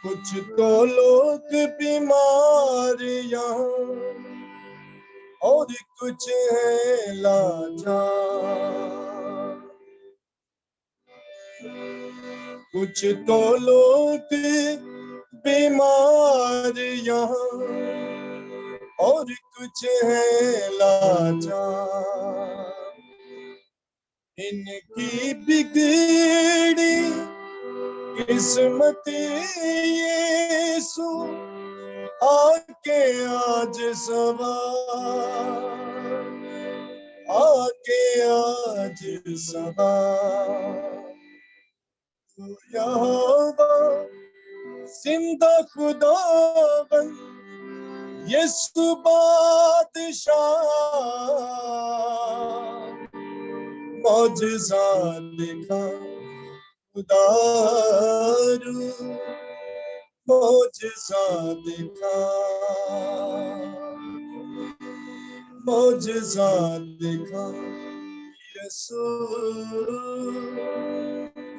कुछ तो लोग बीमार यहाँ और कुछ है लाचार। कुछ तो लोग बीमार यहाँ और कुछ है लाचार। इनकी बिगड़ी किस्मत यीशु आके आज सवार, आके आज सवार। तू यहोवा जिंदा खुदावन यीशु बादशाह, मौजज़ा दिखा खुदारू, मौजज़ा दिखा, मौजज़ा दिखा यीशु,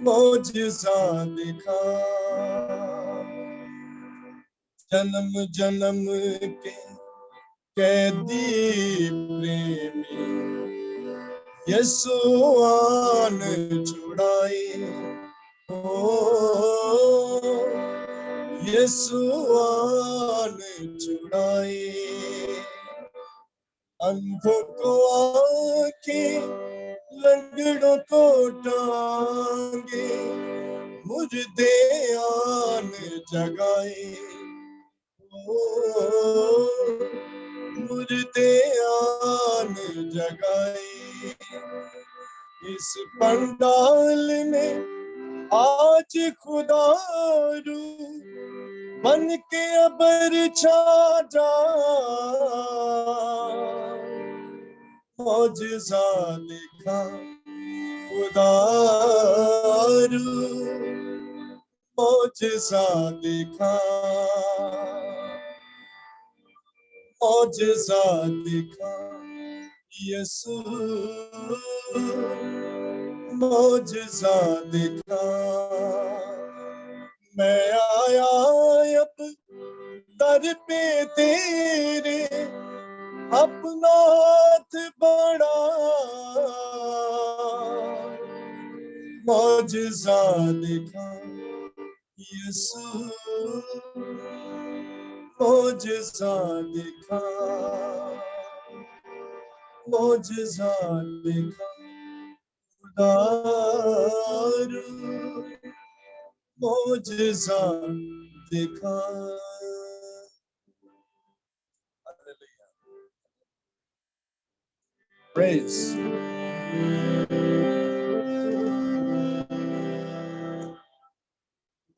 मौजज़ा दिखा। जन्म जन्म के कैदी प्रेमी यीशु आन छुड़ाए, ओ यीशु आन छुड़ाए। अंधों को आंखें, लंगड़ों को टांगे, मुर्दे आन जगाए, मुर्दे आन जगाए। इस पंडाल में आज खुदारू बन के अबर छा जा, मौजज़ा दिखा खुदारू, मौजज़ा दिखा, मौजज़ा दिखा यीशु, मौजज़ा दिखा। मैं आया अब दर पे तेरे, अपना हाथ बढ़ा, मौजज़ा दिखा यीशु, मौजज़ा दिखा, मौजज़ा दिखा खुदारू, मौजज़ा दिखा। Praise.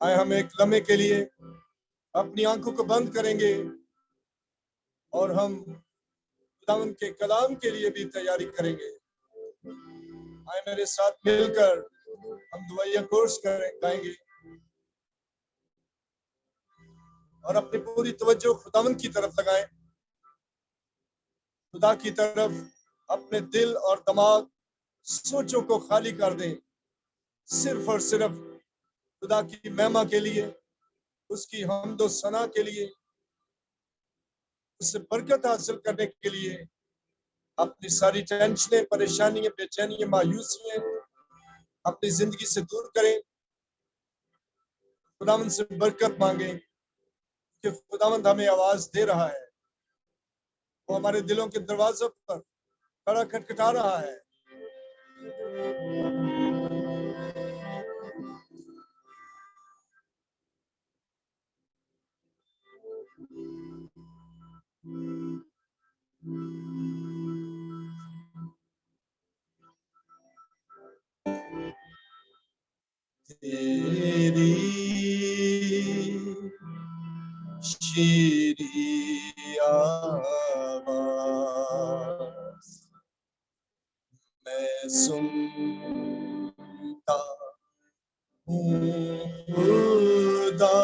आए हम एक लम्हे के लिए अपनी आंखों को बंद करेंगे और हम खुदावन के कलाम के लिए भी तैयारी करेंगे। आए मेरे साथ मिलकर हम दुआया कोर्स गाएंगे और अपनी पूरी तवज्जो खुदावन की तरफ लगाएं, खुदा की तरफ अपने दिल और दिमाग सोचों को खाली कर दें, सिर्फ और सिर्फ खुदा की महिमा के लिए, उसकी हम्द और सना के लिए, उससे बरकत हासिल करने के लिए। अपनी सारी टेंशनें, परेशानियां, बेचैनियां, मायूसियां अपनी जिंदगी से दूर करें, खुदावंद से बरकत मांगे कि खुदावंद हमें आवाज दे रहा है, वो हमारे दिलों के दरवाजों पर खड़ा खटखटा रहा है। तेरी शीरी आवाज मैं सुनता हूँ खुदा,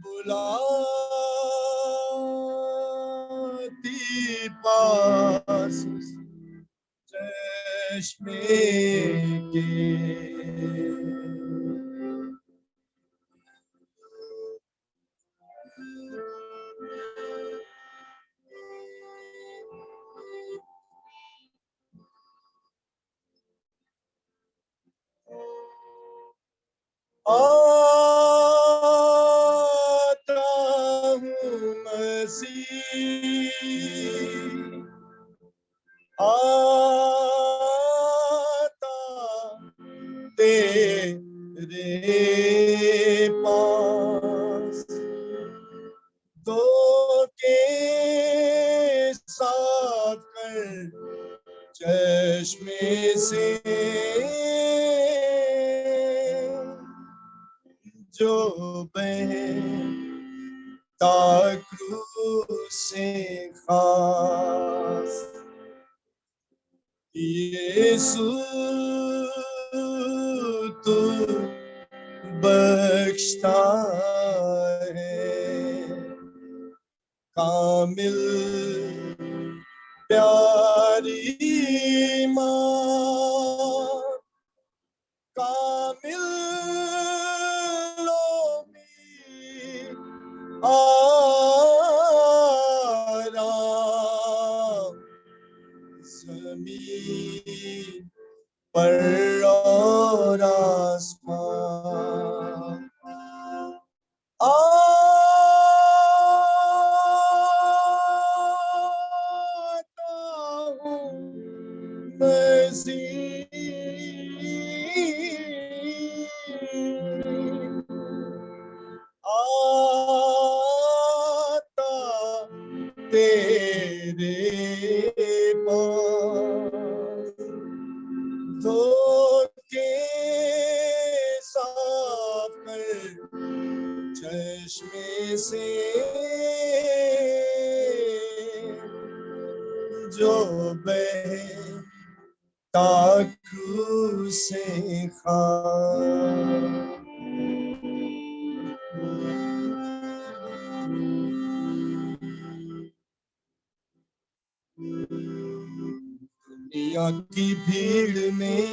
बुलाती पास चश्मे के। आता हूँ मसीह, आता तेरे पास, तो के साथ कर चश्मे से जो बहता क्रूस से खास। यीशु तू बख्शता है, कामिल प्यारी माँ, कामिल आराम ज़मीन पर और आसमान। आता हूँ मसीह, आता तेरे पास, धोखे साफ कर चश्मे से जो बहता क्रूस से खास। दुनिया की भीड़ में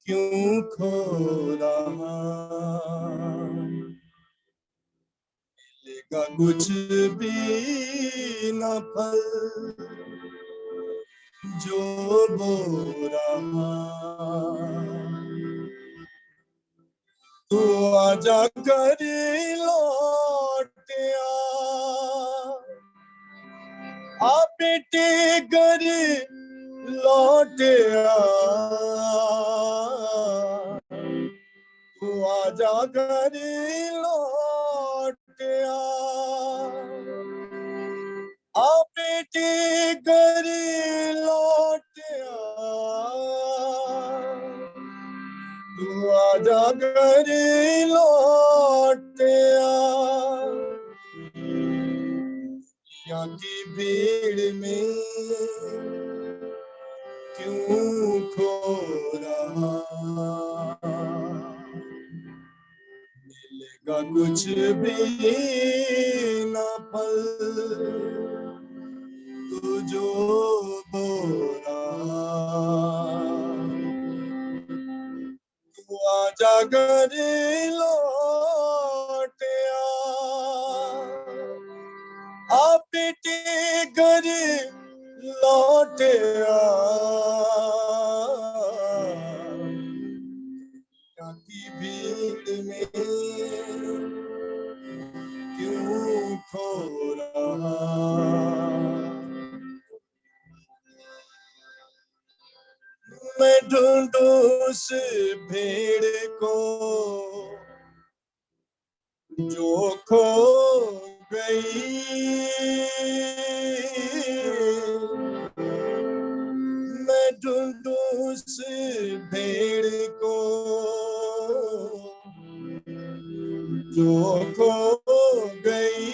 क्यों खो रहा, मिलेगा कुछ भी न फल जो बो रहा। तू आजा कर लौट आ बेटे घर लौट आ, तू आजा घर लौट आ बेटे घर लौट आ, तू आजा घर लौट आ। दुनिया की भीड़ में क्यों खो रहा, मिलेगा कुछ भी न फल तू जो बो रहा। तू आजा घर लौट आ बेटे घर लौट आ, की भीड़ में क्यों खो रहा। मैं ढूंढूं उस भेड़ को जो खो गई, मैं ढूंढूं उस भेड़ को जो खो गई,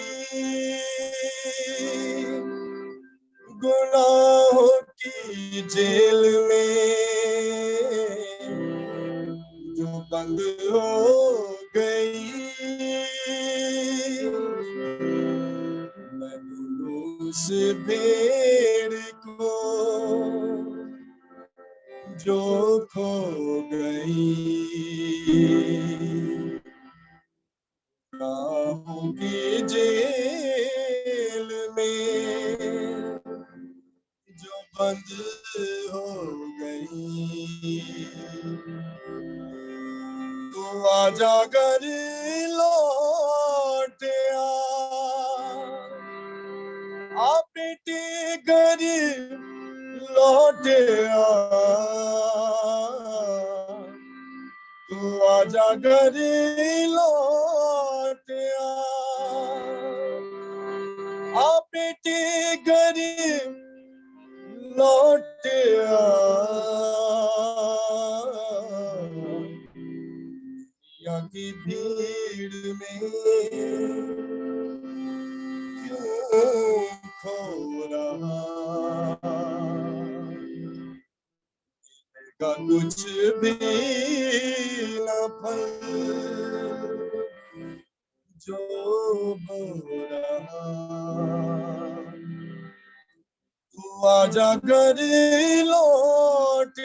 गुनाहों की जेल में जो बंद हो गई। मैं ढूंढूं उस भेड़ को जो खो गई राहों की जेल में जो बंद हो गई, तू आजा घर लौट आ बेटे घर लौट तू आजा घर लौट आ बेटे घर लौट दुनिया की भीड़ में क्यों खो रहा का कुछ भी न फल जो बो रहा, तू आजा घर लौट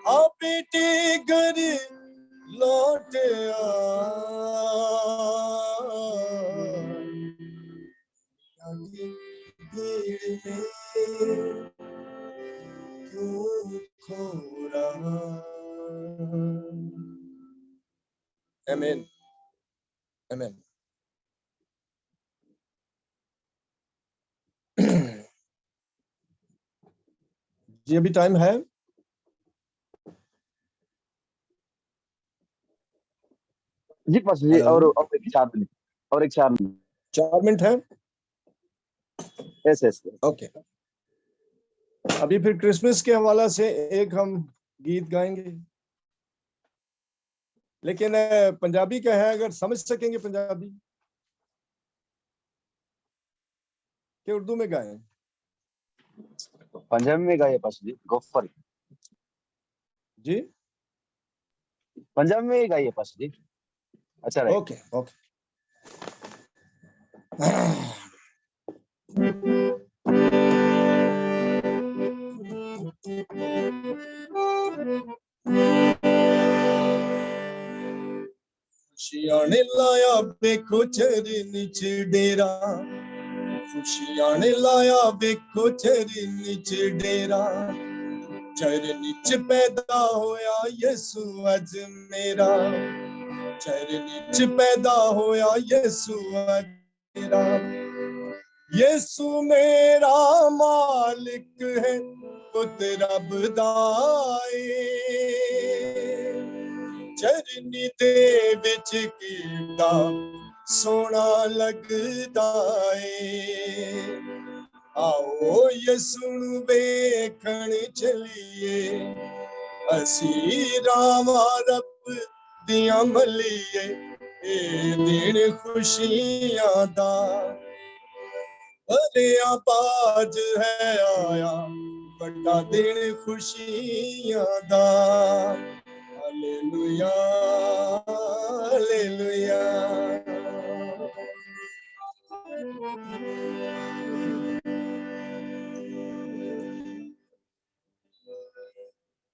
आ बेटे घर लौट भीड़ में क्यों खो रहा। आमीन आमीन। जी अभी टाइम है? जी पास जी, और एक 4 मिनट, और एक 4 मिनट। 4 मिनट है? Yes yes okay. अभी फिर क्रिसमस के हवाला से एक हम गीत गाएंगे, लेकिन पंजाबी का है, अगर समझ सकेंगे पंजाबी कि उर्दू में गाएं? पंजाबी में गाइए पास जी, गो फॉर इट। जी पंजाबी में ही गाइए पास जी, अच्छा रहेगा। Okay okay. खुशियां ने लाया बेखो चरनी च डेरा, खुशियां ने लाया बेखो चरनी च डेरा, चरनी च पैदा होया यसु अज मेरा, चरनी च पैदा होया यसु अज मेरा, यसु मेरा मालिक है पुत रब दा चरनी दे विच कीड़ा सोना लगदा आओ यसु नू वेखण चलिए असी रामा रब दियां मलिए ए दिन खुशियां दा भरिया बाज है आया बड़ा दिन खुशियां दा हालेलुया हालेलुया।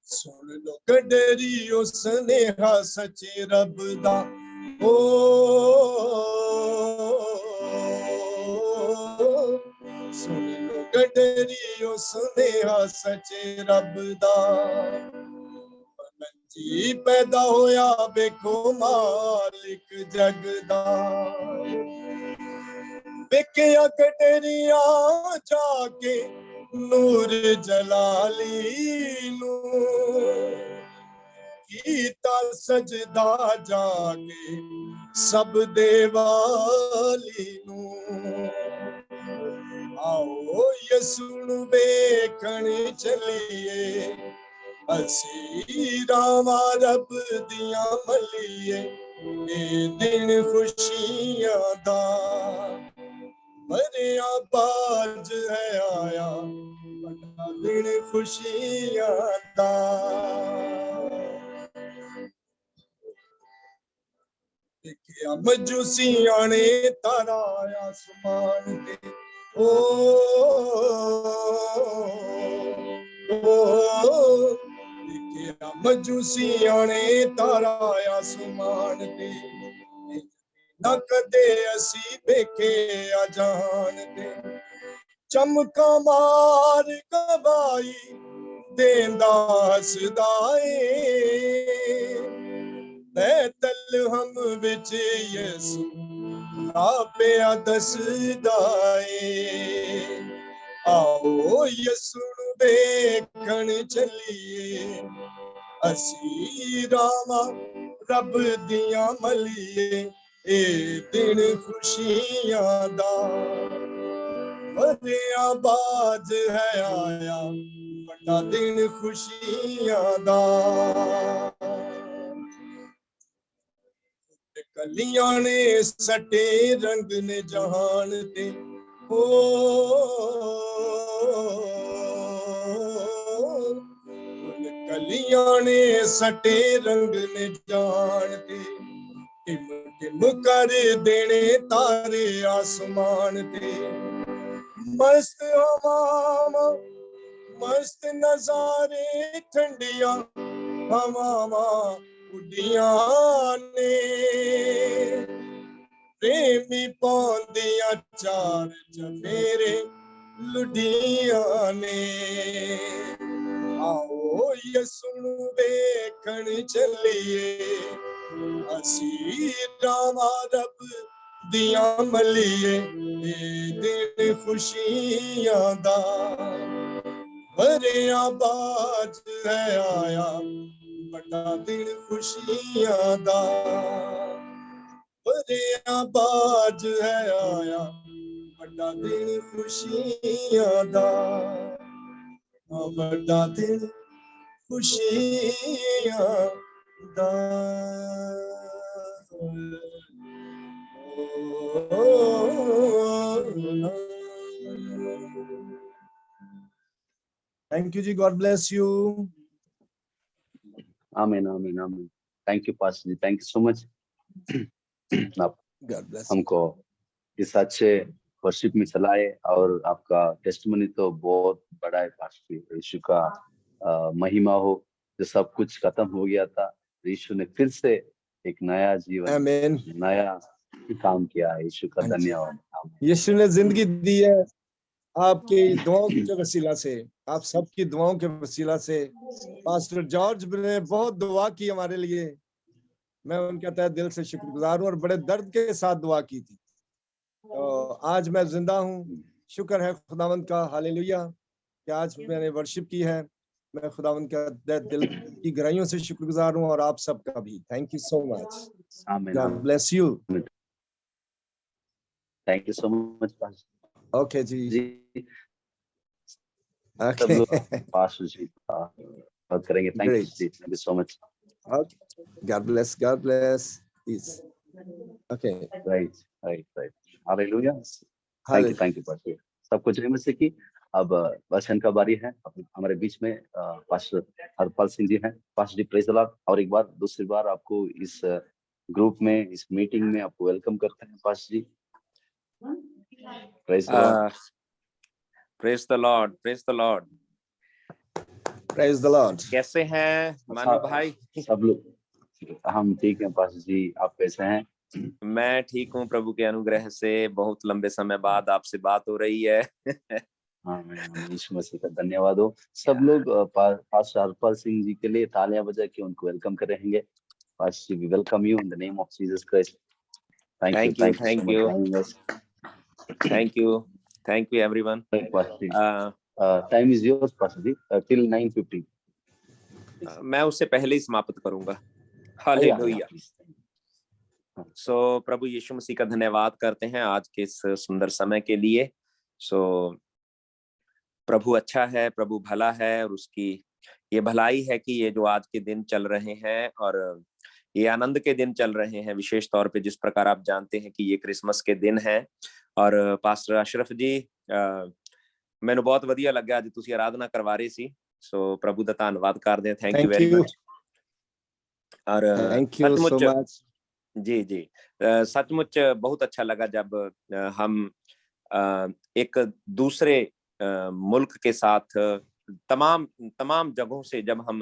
सुन लो गडरियो स्नेहा सचे रब दा ओ सुन लो गडरियो स्नेहा सचे रब दा जी पैदा होया बेखो मालिक जगदा बेकिया गडरिया जाके नूर जलाली नू कीता सजदा जाके सब देवाली नू आओ यसु नू वेखण चलिए असी रामा रब दियां मलिए ए दिन खुशियां दा भरिया बाज है आया बड़ा दिन खुशियां दा देखिया मजूसियां ने तारा आसमान ते ओ ਮਜੂਸੀਆਂ ਨੇ ਤਾਰਾ ਆਸਮਾਨ ਤੇ ਨਾ ਕਦੇ ਅਸੀਂ ਦੇਖਿਆ ਜਾਣਦੇ ਚਮਕਾਂ ਮਾਰ ਗਵਾਈ ਦੇਂਦਾ ਹੱਸਦਾ ਏ ਬੈਤਲਹਮ ਵਿੱਚ ਯਿਸੂ ਆਪਿਆ ਦੱਸਦਾ ਏ आओ यसु ਨੂੰ ਵੇਖਣ ਚੱਲੀਏ ਅਸੀਂ ਰਾਵਾਂ ਰੱਬ ਦੀਆਂ ਮਲੀਏ ਇਹ ਦਿਨ ਖੁਸ਼ੀਆਂ ਦਾ ਭਰਿਆ ਬਾਜ ਹੈ ਆਇਆ ਵੱਡਾ ਦਿਨ ਖੁਸ਼ੀਆਂ ਦਾ ਕਲੀਆਂ ਨੇ ਸੱਟੇ ਰੰਗ ਨੇ ਜਹਾਨ ਤੇ ਕਲੀਆਂ ਨੇ ਸੱਟੇ ਰੰਗ ਨੇ ਜਾਣ ਤੇ ਟਿਮ ਟਿਮ ਕਰ ਦੇਣੇ ਤਾਰੇ ਆਸਮਾਨ ਤੇ ਮਸਤ ਹਵਾਵਾਂ ਮਸਤ ਨਜ਼ਾਰੇ ਠੰਡੀਆਂ ਹਵਾਵਾਂ ਉੱਡੀਆਂ ਨੇ ਪ੍ਰੇਮੀ ਪਾਉਂਦੀਆਂ ਚਾਰ ਚਫੇਰੇ ਲੁੱਡੀਆਂ ਨੇ ਆਓ ਯਿਸੂ ਨੂੰ ਵੇਖਣ ਚੱਲੀਏ ਅਸੀਂ ਰਾਵਾਂ ਰੱਬ ਦੀਆਂ ਮਲੀਏ ਇਹ ਦਿਨ ਖੁਸ਼ੀਆਂ ਦਾ ਭਰਿਆ ਬਾਜ ਹੈ ਆਇਆ ਵੱਡਾ ਦਿਨ ਖੁਸ਼ੀਆਂ ਦਾ ਭਰਿਆ ਬਾਜ ਹੈ ਆਇਆ ਵੱਡਾ ਦਿਨ ਖੁਸ਼ੀਆਂ ਦਾ ਵੱਡਾ ਦਿਨ ਖੁਸ਼ੀਆਂ ਦਾ Thank you ji, God bless you. Amen, amen, amen. Thank you, Pastor ji. Thank you so much. आप God bless हमको इस अच्छे वर्शिप में चलाए और आपका टेस्टमनी तो बहुत बड़ा है पास्टर। यीशु का महिमा हो। जो सब कुछ खत्म हो गया था, यीशु ने फिर से एक नया जीवन, Amen. नया काम किया है। यीशु का धन्यवाद। यीशु ने जिंदगी दी है आपकी दुआओं के वसीला से, आप सबकी दुआओं के वसीला से। पास्टर जॉर्ज ने बहुत दुआ की हमारे लिए, मैं उनका तहे दिल से शुक्रगुजार हूँ और बड़े दर्द के साथ दुआ की थी। तो आज मैं जिंदा हूँ, शुक्र है खुदावंद का, हालेलुया, कि आज मैंने वर्शिप की है। मैं खुदावंद का दिल की गहराइयों से शुक्रगुजार हूँ और आप सबका भी। Thank you so much. God bless you. Thank you so much pastor. Okay जी। सब लोग पास्टर जी बात करेंगे। थैंक यू जी, thank you so much. God bless, God bless. Peace. Okay. Right. Hallelujah. Thank you pastor. सब कुछ में से कि अब वचन का बारी है। हमारे बीच में पास्टर हरपाल सिंह जी हैं। Pastor ji praise the lord. और एक बार दूसरी बार आपको इस ग्रुप में, इस मीटिंग में आपको वेलकम करते हैं pastor ji. Praise the lord. Praise the lord, praise the lord, praise the lord. कैसे हैं मानव भाई? सब लोग हम ठीक हैं पास्टर जी, आप कैसे हैं? मैं ठीक हूँ, प्रभु के अनुग्रह से। बहुत लंबे समय बाद आपसे बात हो रही है। हाँ, यीशु मसीह का धन्यवाद हो। सब लोग पास्टर हरपाल सिंह जी के लिए तालियां बजा के उनको वेलकम करेंगे। Pastor ji, we welcome you in the name of Jesus Christ. Thank you everyone. Time is yours pastor ji, till 9:50. मैं उससे पहले ही समाप्त करूंगा। हालेलुया। सो प्रभु यीशु मसीह का धन्यवाद करते हैं आज के इस सुंदर समय के लिए। सो प्रभु अच्छा है, प्रभु भला है, और उसकी ये भलाई है कि ये जो आज के दिन चल रहे हैं और ये आनंद के दिन चल रहे हैं। विशेष तौर पे जिस प्रकार आप जानते हैं कि ये क्रिसमस के दिन है। और पास्टर अशरफ जी, मैंने बहुत ਵਧੀਆ ਲੱਗਾ ਅੱਜ ਤੁਸੀਂ ਆਰਾਧਨਾ ਕਰਵਾ ਰਹੇ ਸੀ। सो प्रभु ਦਾ ਧੰਨਵਾਦ ਕਰਦੇ हैं। Thank you very much. और थैंक यू सो मच। जी सचमुच बहुत अच्छा लगा जब हम एक दूसरे मुल्क के साथ तमाम तमाम जगहों से जब हम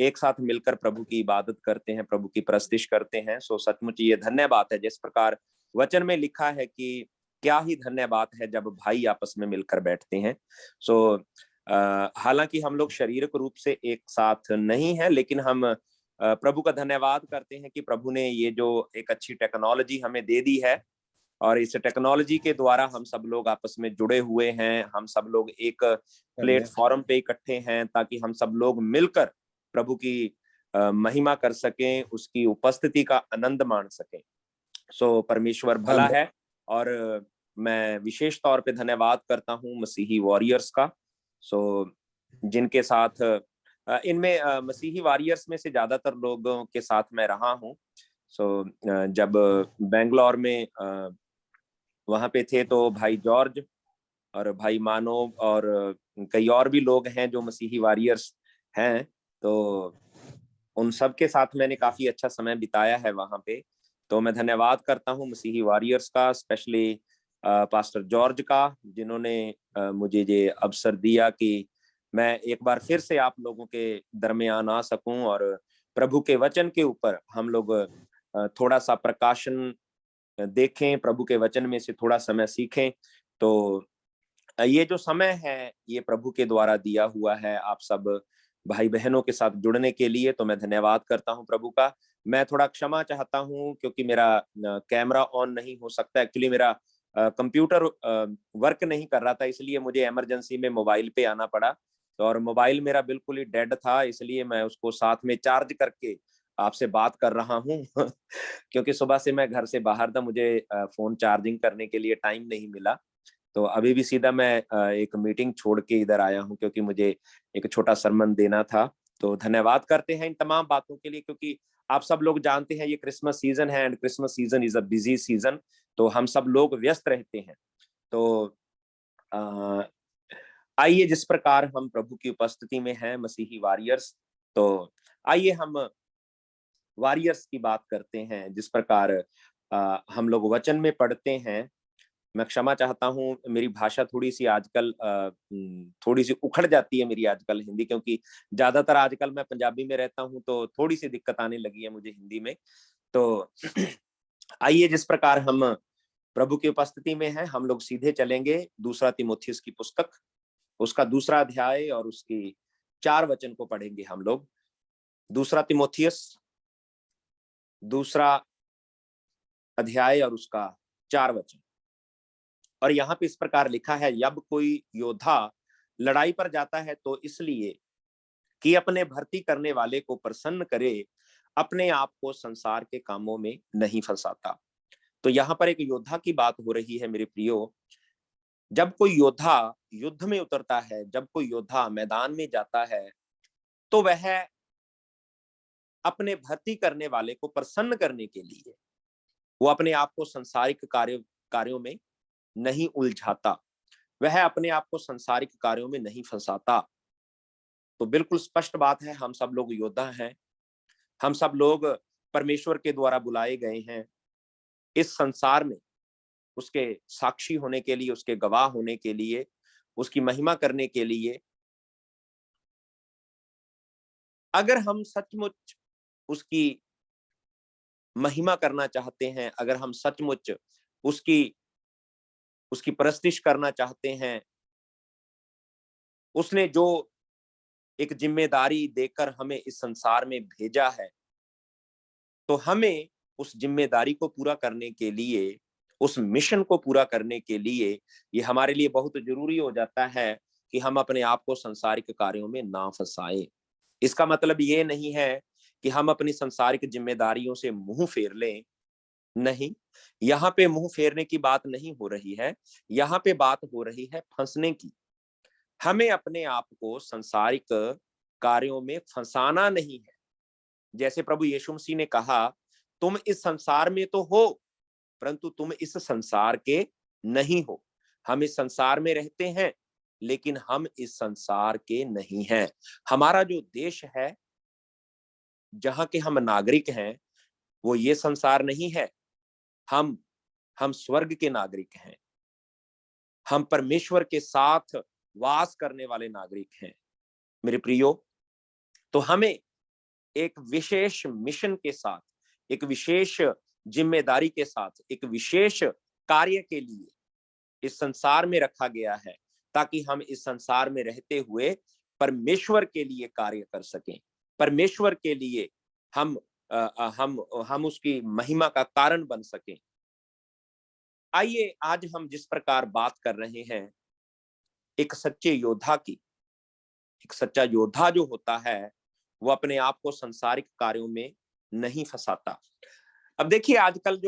एक साथ मिलकर प्रभु की इबादत करते हैं, प्रभु की प्रस्तुति करते हैं, सो सचमुच ये धन्य बात है। जिस प्रकार वचन में लिखा है कि क्या ही धन्य बात है जब भाई आपस में मिलकर बैठते हैं। सो हालांकि हम लोग शारीरिक रूप से एक साथ नहीं है, लेकिन हम प्रभु का धन्यवाद करते हैं कि प्रभु ने ये जो एक अच्छी टेक्नोलॉजी हमें दे दी है, और इस टेक्नोलॉजी के द्वारा हम सब लोग आपस में जुड़े हुए हैं। हम सब लोग एक प्लेटफॉर्म पे इकट्ठे हैं ताकि हम सब लोग मिलकर प्रभु की महिमा कर सकें, उसकी उपस्थिति का आनंद मान सकें। सो परमेश्वर भला है, और मैं विशेष तौर पे धन्यवाद करता हूँ मसीही वॉरियर्स का। सो जिनके साथ इनमें मसीही वॉरियर्स में से ज्यादातर लोगों के साथ मैं रहा हूँ। सो जब बेंगलोर में वहां पे थे तो भाई जॉर्ज और भाई मानव और कई और भी लोग हैं जो मसीही वॉरियर्स हैं, तो उन सब के साथ मैंने काफी अच्छा समय बिताया है वहां पे। तो मैं धन्यवाद करता हूँ मसीही वॉरियर्स का, स्पेशली पास्टर जॉर्ज का, जिन्होंने मुझे ये अवसर दिया कि मैं एक बार फिर से आप लोगों के दरमियान आ सकूं और प्रभु के वचन के ऊपर हम लोग थोड़ा सा प्रकाशन देखें, प्रभु के वचन में से थोड़ा समय सीखें। तो ये जो समय है ये प्रभु के द्वारा दिया हुआ है आप सब भाई बहनों के साथ जुड़ने के लिए, तो मैं धन्यवाद करता हूं प्रभु का। मैं थोड़ा क्षमा चाहता हूं क्योंकि मेरा कैमरा ऑन नहीं हो सकता, एक्चुअली मेरा कंप्यूटर वर्क नहीं कर रहा था, इसलिए मुझे इमरजेंसी में मोबाइल पे आना पड़ा। तो और मोबाइल मेरा बिल्कुल ही डेड था, इसलिए मैं उसको साथ में चार्ज करके आपसे बात कर रहा हूँ क्योंकि सुबह से मैं घर से बाहर था, मुझे फोन चार्जिंग करने के लिए टाइम नहीं मिला। तो अभी भी सीधा मैं एक मीटिंग छोड़ के इधर आया हूँ क्योंकि मुझे एक छोटा सरमन देना था। तो धन्यवाद करते हैं इन तमाम बातों के लिए, क्योंकि आप सब लोग जानते हैं ये क्रिसमस सीजन है, and Christmas season is a busy season, तो हम सब लोग व्यस्त रहते हैं। तो आइए, जिस प्रकार हम प्रभु की उपस्थिति में हैं मसीही वॉरियर्स, तो आइए हम वॉरियर्स की बात करते हैं। जिस प्रकार हम लोग वचन में पढ़ते हैं, मैं क्षमा चाहता हूँ, मेरी भाषा थोड़ी सी आजकल थोड़ी सी उखड़ जाती है मेरी आजकल हिंदी, क्योंकि ज्यादातर आजकल मैं पंजाबी में रहता हूँ, तो थोड़ी सी दिक्कत आने लगी है मुझे हिंदी में। तो आइए, जिस प्रकार हम प्रभु की उपस्थिति में हैं, हम लोग सीधे चलेंगे दूसरा तीमुथियुस की पुस्तक, उसका 2 अध्याय और उसकी 4 वचन को पढ़ेंगे हम लोग। दूसरा तीमुथियुस 2 अध्याय और उसका 4 वचन। और यहाँ पे इस प्रकार लिखा है, जब कोई योद्धा लड़ाई पर जाता है तो इसलिए कि अपने भर्ती करने वाले को प्रसन्न करे, अपने आप को संसार के कामों में नहीं फंसाता। तो यहाँ पर एक योद्धा की बात हो रही है मेरे प्रियो। जब कोई योद्धा युद्ध में उतरता है, जब कोई योद्धा मैदान में जाता है, तो वह अपने भर्ती करने वाले को प्रसन्न करने के लिए वो अपने आप को संसारिक कार्यों में नहीं उलझाता, वह अपने आप को संसारिक कार्यों में नहीं फंसाता। तो बिल्कुल स्पष्ट बात है, हम सब लोग योद्धा हैं, हम सब लोग परमेश्वर के द्वारा बुलाए गए हैं इस संसार में उसके साक्षी होने के लिए, उसके गवाह होने के लिए, उसकी महिमा करने के लिए। अगर हम सचमुच उसकी महिमा करना चाहते हैं, अगर हम सचमुच उसकी परस्तिश करना चाहते हैं, उसने जो एक जिम्मेदारी देकर हमें इस संसार में भेजा है, तो हमें उस जिम्मेदारी को पूरा करने के लिए, उस मिशन को पूरा करने के लिए ये हमारे लिए बहुत जरूरी हो जाता है कि हम अपने आप को संसारिक कार्यों में ना फंसाएं। इसका मतलब ये नहीं है कि हम अपनी संसारिक जिम्मेदारियों से मुंह फेर लें, नहीं, यहाँ पे मुंह फेरने की बात नहीं हो रही है, यहाँ पे बात हो रही है फंसने की। हमें अपने आप को संसारिक कार्यों में फंसाना नहीं है। जैसे प्रभु यीशु मसीह ने कहा, तुम इस संसार में तो हो परंतु तुम इस संसार के नहीं हो। हम इस संसार में रहते हैं लेकिन हम इस संसार के नहीं हैं। हमारा जो देश है, जहां के हम नागरिक हैं, वो ये संसार नहीं है। हम स्वर्ग के नागरिक हैं। हम परमेश्वर के साथ वास करने वाले नागरिक हैं। मेरे प्रियो, तो हमें एक विशेष मिशन के साथ, एक विशेष जिम्मेदारी के साथ, एक विशेष कार्य के लिए इस संसार में रखा गया है, ताकि हम इस संसार में रहते हुए परमेश्वर के लिए कार्य कर सकें, परमेश्वर के लिए हम उसकी महिमा का कारण बन सकें। आइए आज हम जिस प्रकार बात कर रहे हैं एक सच्चे योद्धा की, एक सच्चा योद्धा जो होता है वो अपने आप को संसारिक कार्यों में नहीं फंसाता। अब देखिए आजकल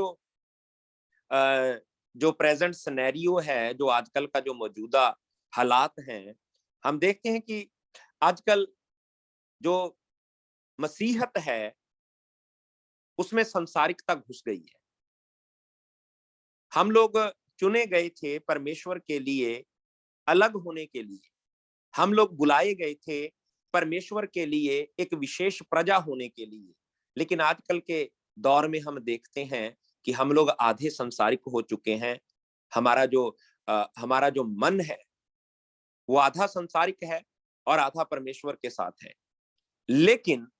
जो प्रेजेंट सिनेरियो है, जो आजकल का जो मौजूदा हालात हैं, हम देखते हैं कि आजकल जो मसीहत है उसमें संसारिकता घुस गई है। हम लोग चुने गए थे परमेश्वर के लिए, अलग होने के लिए। हम लोग बुलाए गए थे परमेश्वर के लिए एक विशेष प्रजा होने के लिए। लेकिन आजकल के दौर में हम देखते हैं कि हम लोग आधे संसारिक हो चुके हैं। हमारा जो मन है वो आधा संसारिक है और आधा परमेश्वर के साथ है। लेकिन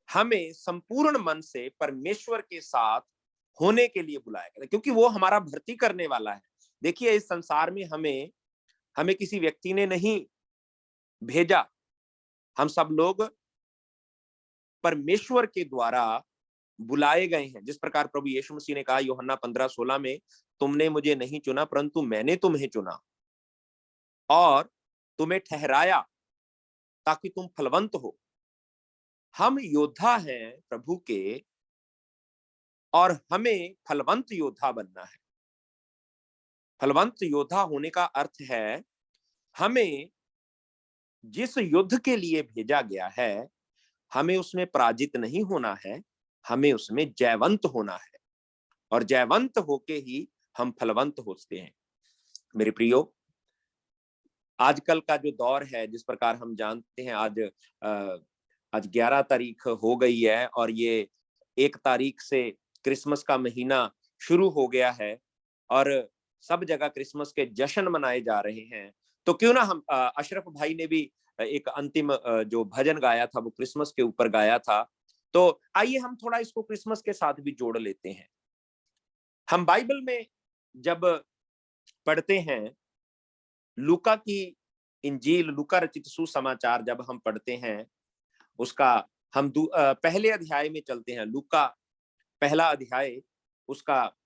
हमें संपूर्ण मन से परमेश्वर के साथ होने के लिए बुलाया गया, क्योंकि वो हमारा भर्ती करने वाला है। देखिए इस संसार में हमें किसी व्यक्ति ने नहीं भेजा, हम सब लोग परमेश्वर के द्वारा बुलाए गए हैं। जिस प्रकार प्रभु यीशु मसीह ने कहा यूहन्ना 15:16 में, तुमने मुझे नहीं चुना परंतु मैंने तुम्हें चुना और तुम्हें ठहराया ताकि तुम फलवंत हो। हम योद्धा हैं प्रभु के और हमें फलवंत योद्धा बनना है। फलवंत योद्धा होने का अर्थ है हमें जिस युद्ध के लिए भेजा गया है हमें उसमें पराजित नहीं होना है, हमें उसमें जयवंत होना है और जयवंत होके ही हम फलवंत होते हैं। मेरे प्रियो, आजकल का जो दौर है, जिस प्रकार हम जानते हैं आज 11 तारीख हो गई है और ये 1 तारीख से क्रिसमस का महीना शुरू हो गया है और सब जगह क्रिसमस के जश्न मनाए जा रहे हैं। तो क्यों ना हम अशरफ भाई ने भी एक अंतिम जो भजन गाया था वो क्रिसमस के ऊपर गाया था। तो आइए हम थोड़ा इसको क्रिसमस के साथ भी जोड़ लेते हैं। हम बाइबल में जब पढ़ते हैं लूका की इंजील, लूका रचित सुसमाचार जब हम पढ़ते हैं उसका हम पहले अध्याय में चलते हैं। लूका पहला अध्याय उसका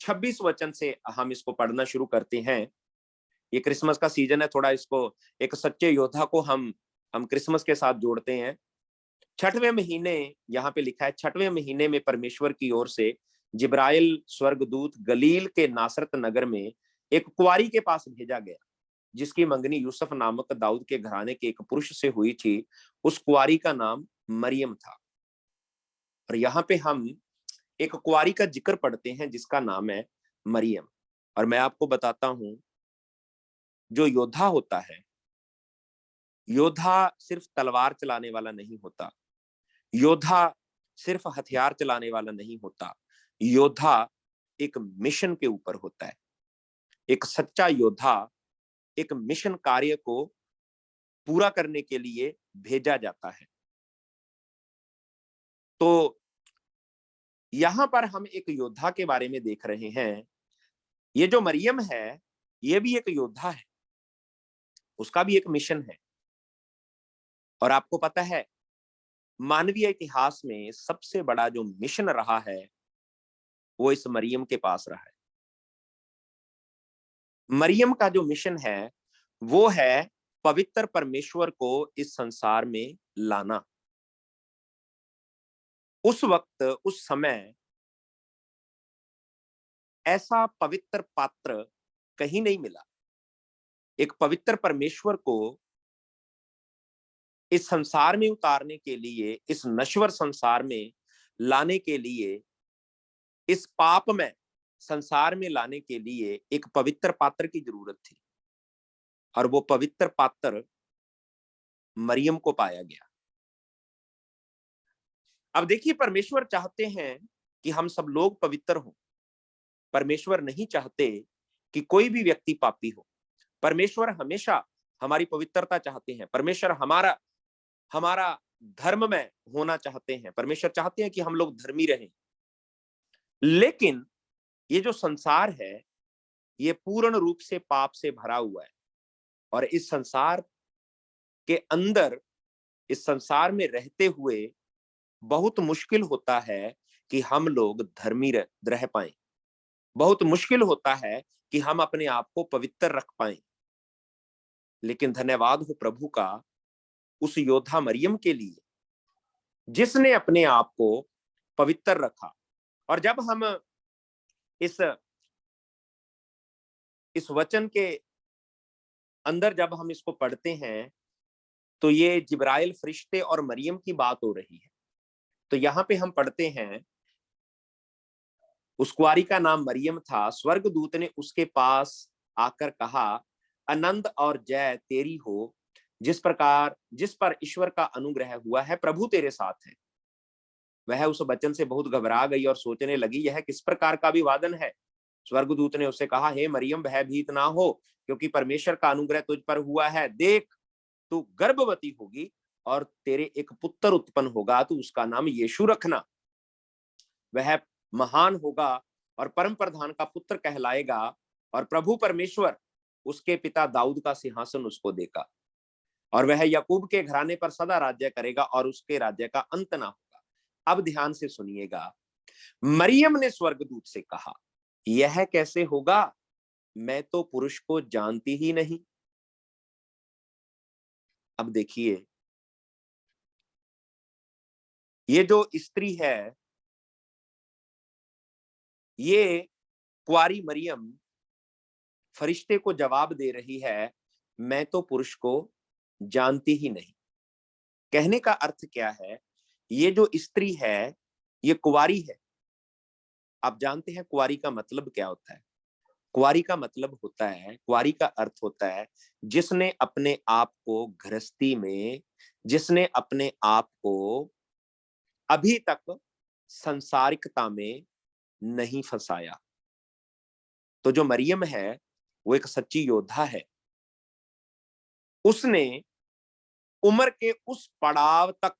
26 वचन से हम इसको पढ़ना शुरू करते हैं। ये क्रिसमस का सीजन है, थोड़ा इसको एक सच्चे योद्धा को हम क्रिसमस के साथ जोड़ते हैं। 6वें महीने, यहाँ पे लिखा है 6वें महीने में परमेश्वर की ओर से जिब्राइल स्वर्गदूत गलील के नासरत नगर में एक कुंवारी के पास भेजा गया जिसकी मंगनी यूसुफ नामक दाऊद के घराने के एक पुरुष से हुई थी। उस कुंवारी का नाम मरियम था। और यहाँ पे हम एक कुंवारी का जिक्र पढ़ते हैं जिसका नाम है मरियम। और मैं आपको बताता हूं, जो योद्धा होता है, योद्धा सिर्फ तलवार चलाने वाला नहीं होता, योद्धा सिर्फ हथियार चलाने वाला नहीं होता, योद्धा एक मिशन के ऊपर होता है। एक सच्चा योद्धा एक मिशन कार्य को पूरा करने के लिए भेजा जाता है। तो यहां पर हम एक योद्धा के बारे में देख रहे हैं। ये जो मरियम है ये भी एक योद्धा है, उसका भी एक मिशन है। और आपको पता है मानवीय इतिहास में सबसे बड़ा जो मिशन रहा है वो इस मरियम के पास रहा है। मरियम का जो मिशन है वो है पवित्र परमेश्वर को इस संसार में लाना। उस वक्त, उस समय ऐसा पवित्र पात्र कहीं नहीं मिला। एक पवित्र परमेश्वर को इस संसार में उतारने के लिए, इस नश्वर संसार में लाने के लिए, इस पाप में संसार में लाने के लिए एक पवित्र पात्र की जरूरत थी और वो पवित्र पात्र मरियम को पाया गया। अब देखिए, परमेश्वर चाहते हैं कि हम सब लोग पवित्र हों। परमेश्वर नहीं चाहते कि कोई भी व्यक्ति पापी हो। परमेश्वर हमेशा हमारी पवित्रता चाहते हैं। परमेश्वर हमारा धर्म में होना चाहते हैं। परमेश्वर चाहते हैं कि हम लोग धर्मी रहें। लेकिन ये जो संसार है ये पूर्ण रूप से पाप से भरा हुआ है, और इस संसार के अंदर, इस संसार में रहते हुए बहुत मुश्किल होता है कि हम लोग धर्मी रह पाए। बहुत मुश्किल होता है कि हम अपने आप को पवित्र रख पाए। लेकिन धन्यवाद हो प्रभु का उस योद्धा मरियम के लिए जिसने अपने आप को पवित्र रखा। और जब हम इस वचन के अंदर जब हम इसको पढ़ते हैं तो ये जिब्राइल फरिश्ते और मरियम की बात हो रही है। तो यहाँ पे हम पढ़ते हैं, उस कुआरी का नाम मरियम था। स्वर्गदूत ने उसके पास आकर कहा, आनंद और जय तेरी हो, जिस पर ईश्वर का अनुग्रह हुआ है, प्रभु तेरे साथ है। वह उस वचन से बहुत घबरा गई और सोचने लगी, यह किस प्रकार का अभिवादन है। स्वर्गदूत ने उससे कहा, हे मरियम, भयभीत ना हो, क्योंकि परमेश्वर का अनुग्रह तुझ पर हुआ है। देख, तू गर्भवती होगी और तेरे एक पुत्र उत्पन्न होगा, तू उसका नाम यीशु रखना। वह महान होगा और परम प्रधान का पुत्र कहलाएगा, और प्रभु परमेश्वर उसके पिता दाऊद का सिंहासन उसको देगा, और वह याकूब के घराने पर सदा राज्य करेगा, और उसके राज्य का अंत ना होगा। अब ध्यान से सुनिएगा। मरियम ने स्वर्गदूत से कहा, यह कैसे होगा, मैं तो पुरुष को जानती ही नहीं। अब देखिए, ये जो स्त्री है, ये कुआरी मरियम फरिश्ते को जवाब दे रही है, मैं तो पुरुष को जानती ही नहीं। कहने का अर्थ क्या है, ये जो स्त्री है ये कुआरी है। आप जानते हैं कुआरी का मतलब क्या होता है? कुआरी का मतलब होता है, कुआरी का अर्थ होता है जिसने अपने आप को गृहस्थी में, जिसने अपने आप को अभी तक संसारिकता में नहीं फंसाया। तो जो मरियम है वो एक सच्ची योद्धा है। उसने उम्र के उस पड़ाव तक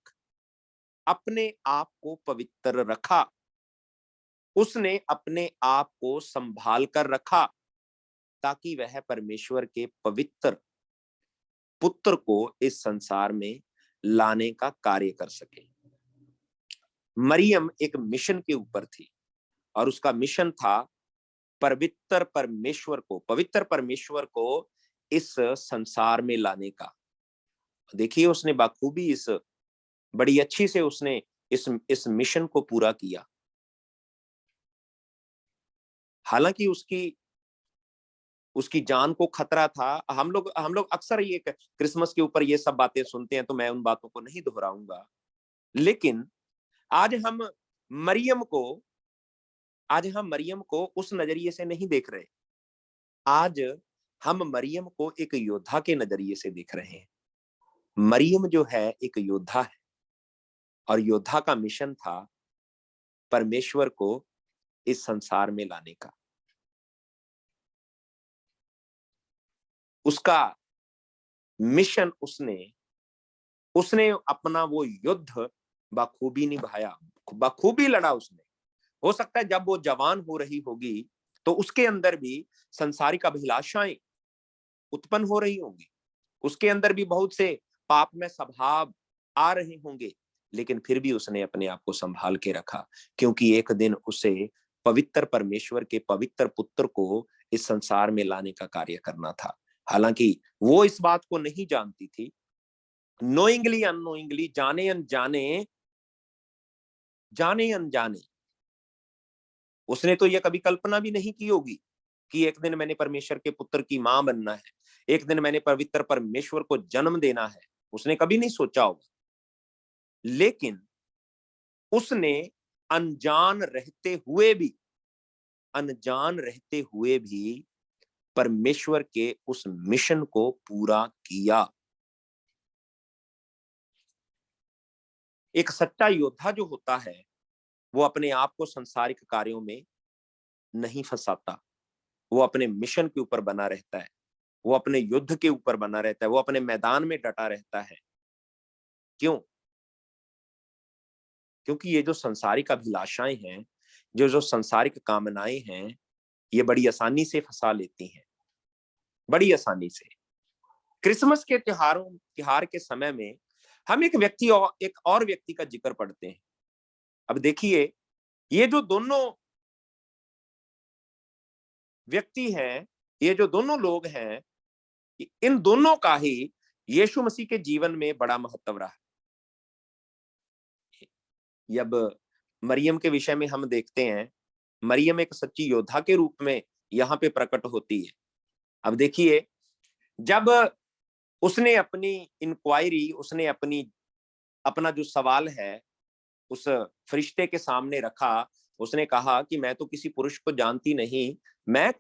अपने आप को पवित्र रखा। उसने अपने आप को संभाल कर रखा ताकि वह परमेश्वर के पवित्र पुत्र को इस संसार में लाने का कार्य कर सके। मरियम एक मिशन के ऊपर थी, और उसका मिशन था पवित्र परमेश्वर को इस संसार में लाने का। देखिए, उसने बाखूबी बड़ी अच्छी से उसने इस मिशन को पूरा किया। हालांकि उसकी जान को खतरा था। हम लोग अक्सर ये क्रिसमस के ऊपर ये सब बातें सुनते हैं, तो मैं उन बातों को नहीं दोहराऊंगा। लेकिन आज हम मरियम को उस नजरिए से नहीं देख रहे। आज हम मरियम को एक योद्धा के नजरिए से देख रहे हैं। मरियम जो है एक योद्धा है, और योद्धा का मिशन था परमेश्वर को इस संसार में लाने का। उसका मिशन उसने अपना वो युद्ध बखूबी निभाया, बखूबी लड़ा उसने। हो सकता है जब वो जवान हो रही होगी तो उसके अंदर भी संसारिक अभिलाषाएं उत्पन्न हो रही होंगी, उसके अंदर भी बहुत से पाप में स्वभाव आ रहे होंगे, लेकिन फिर भी उसने अपने आप को संभाल के रखा, क्योंकि एक दिन उसे पवित्र परमेश्वर के पवित्र पुत्र को इस संसार में लाने का कार्य करना था। हालांकि वो इस बात को नहीं जानती थी, नोइंगली अननोइंगली, जाने अनजाने उसने तो यह कभी कल्पना भी नहीं की होगी कि एक दिन मैंने परमेश्वर के पुत्र की मां बनना है, एक दिन मैंने पवित्र परमेश्वर को जन्म देना है। उसने कभी नहीं सोचा होगा। लेकिन उसने अनजान रहते हुए भी परमेश्वर के उस मिशन को पूरा किया। एक सच्चा योद्धा जो होता है वो अपने आप को संसारिक कार्यों में नहीं फंसाता, वो अपने मिशन के ऊपर बना रहता है, वो अपने युद्ध के ऊपर बना रहता है, वो अपने मैदान में डटा रहता है। क्यों? क्योंकि ये जो संसारिक अभिलाषाएं हैं, जो संसारिक कामनाएं हैं, ये बड़ी आसानी से फंसा लेती हैं, बड़ी आसानी से। क्रिसमस के त्योहार के समय में हम एक और व्यक्ति का जिक्र पढ़ते हैं। अब देखिए, ये जो दोनों व्यक्ति हैं, ये जो दोनों लोग हैं, इन दोनों का ही यीशु मसीह के जीवन में बड़ा महत्व रहा। अब मरियम के विषय में हम देखते हैं, मरियम एक सच्ची योद्धा के रूप में यहाँ पे प्रकट होती है। अब देखिए, जब उसने अपनी इंक्वायरी, उसने अपना जो सवाल है उस फरिश्ते के सामने रखा, उसने कहा कि मैं तो किसी पुरुष को जानती नहीं, मैं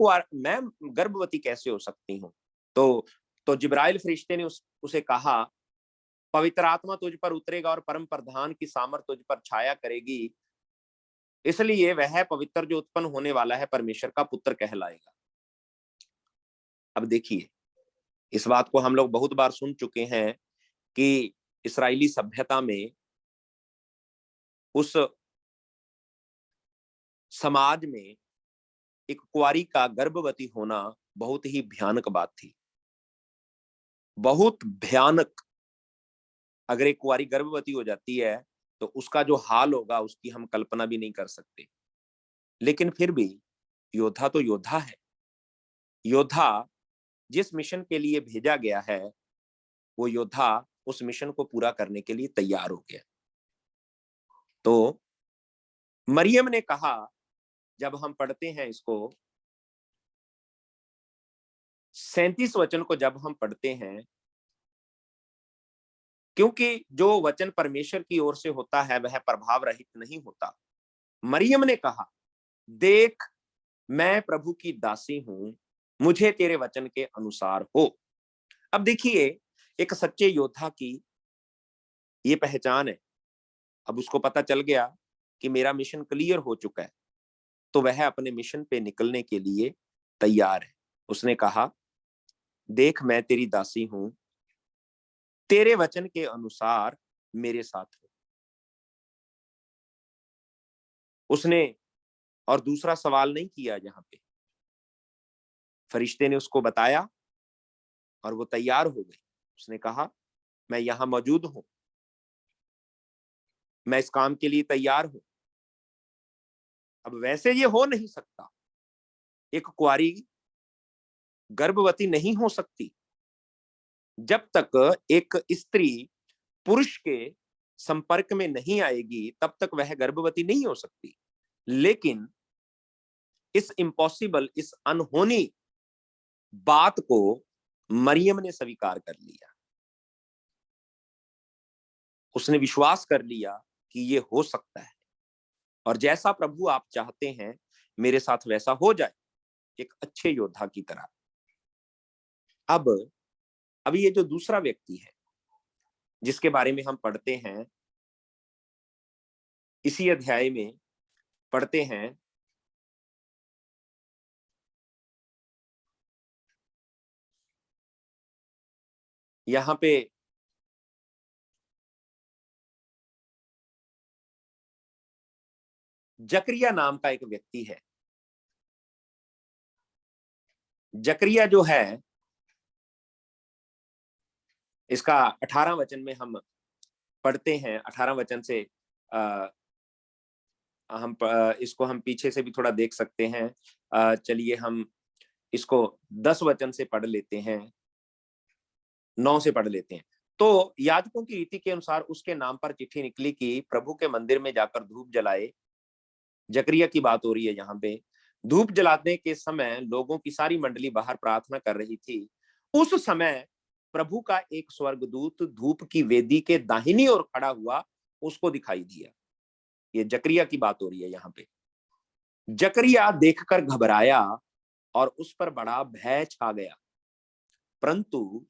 गर्भवती कैसे हो सकती हूँ। तो जिब्राइल फरिश्ते ने उसे कहा, पवित्र आत्मा तुझ पर उतरेगा और परम प्रधान की सामर्थ तुझ पर छाया करेगी, इसलिए वह पवित्र जो उत्पन्न होने वाला है परमेश्वर का पुत्र कहलाएगा। अब देखिए, इस बात को हम लोग बहुत बार सुन चुके हैं कि इस्राएली सभ्यता में, उस समाज में एक कुंवारी का गर्भवती होना बहुत ही भयानक बात थी, बहुत भयानक। अगर एक कुंवारी गर्भवती हो जाती है तो उसका जो हाल होगा उसकी हम कल्पना भी नहीं कर सकते। लेकिन फिर भी योद्धा तो योद्धा है। योद्धा जिस मिशन के लिए भेजा गया है, वो योद्धा उस मिशन को पूरा करने के लिए तैयार हो गया। तो मरियम ने कहा, जब हम पढ़ते हैं इसको 37 वचन को जब हम पढ़ते हैं, क्योंकि जो वचन परमेश्वर की ओर से होता है वह प्रभाव रहित नहीं होता। मरियम ने कहा, देख मैं प्रभु की दासी हूं, मुझे तेरे वचन के अनुसार हो। अब देखिए, एक सच्चे योद्धा की ये पहचान है। अब उसको पता चल गया कि मेरा मिशन क्लियर हो चुका है, तो वह अपने मिशन पे निकलने के लिए तैयार है। उसने कहा, देख मैं तेरी दासी हूं, तेरे वचन के अनुसार मेरे साथ हो। उसने और दूसरा सवाल नहीं किया। यहाँ पे फरिश्ते ने उसको बताया और वो तैयार हो गई। उसने कहा, मैं यहां मौजूद हूं, मैं इस काम के लिए तैयार हूं। अब वैसे ये हो नहीं सकता, एक कुंवारी गर्भवती नहीं हो सकती जब तक एक स्त्री पुरुष के संपर्क में नहीं आएगी, तब तक वह गर्भवती नहीं हो सकती। लेकिन इस इम्पॉसिबल, इस अनहोनी बात को मरियम ने स्वीकार कर लिया। उसने विश्वास कर लिया कि ये हो सकता है, और जैसा प्रभु आप चाहते हैं मेरे साथ वैसा हो जाए, एक अच्छे योद्धा की तरह। अब ये जो दूसरा व्यक्ति है जिसके बारे में हम पढ़ते हैं, इसी अध्याय में पढ़ते हैं, यहां पे जकरिया नाम का एक व्यक्ति है। जकरिया जो है, इसका 18 वचन में हम पढ़ते हैं। 18 वचन से इसको हम पीछे से भी थोड़ा देख सकते हैं। चलिए हम इसको 10 वचन से पढ़ लेते हैं, 9 से पढ़ लेते हैं। तो याजकों की रीति के अनुसार उसके नाम पर चिट्ठी निकली कि प्रभु के मंदिर में जाकर धूप जलाए। जकरिया की बात हो रही है यहाँ पे। धूप जलाने के समय लोगों की सारी मंडली बाहर प्रार्थना कर रही थी। उस समय प्रभु का एक स्वर्गदूत धूप की वेदी के दाहिनी ओर खड़ा हुआ उसको दिखाई दिया। ये जकरिया की बात हो रही है यहाँ पे। जकरिया देखकर घबराया और उस पर बड़ा भय छा गया, परंतु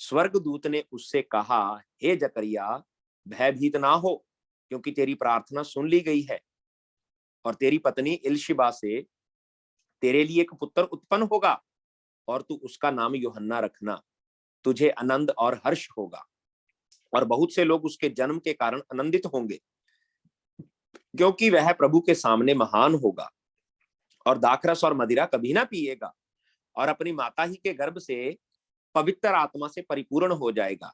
स्वर्गदूत ने उससे कहा, हे जकरिया, भयभीत ना हो, क्योंकि तेरी प्रार्थना सुन ली गई है और तेरी पत्नी इल्शिबा से तेरे लिए एक पुत्र उत्पन्न होगा और तू उसका नाम यूहन्ना रखना, तुझे आनंद और हर्ष होगा और बहुत से लोग उसके जन्म के कारण आनंदित होंगे, क्योंकि वह प्रभु के सामने महान होगा और दाखरस और मदिरा कभी ना पिएगा और अपनी माता ही के गर्भ से पवित्र आत्मा से परिपूर्ण हो जाएगा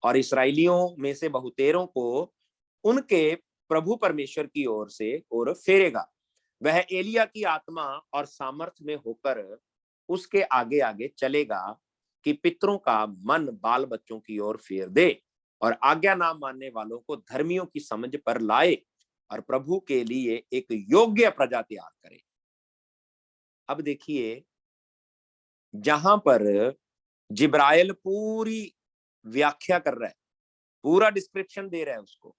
और इसराइलियों में से बहुतेरों को उनके प्रभु परमेश्वर की ओर से और फेरेगा। वह एलिया की आत्मा और सामर्थ में होकर उसके आगे आगे चलेगा कि पितरों का मन बाल बच्चों की ओर फेर दे और आज्ञा ना मानने वालों को धर्मियों की समझ पर लाए और प्रभु के लिए एक योग्य प्रजा तैयार करे। अब देखिए, जहां पर जिब्राइल पूरी व्याख्या कर रहा है, पूरा डिस्क्रिप्शन दे रहा है उसको।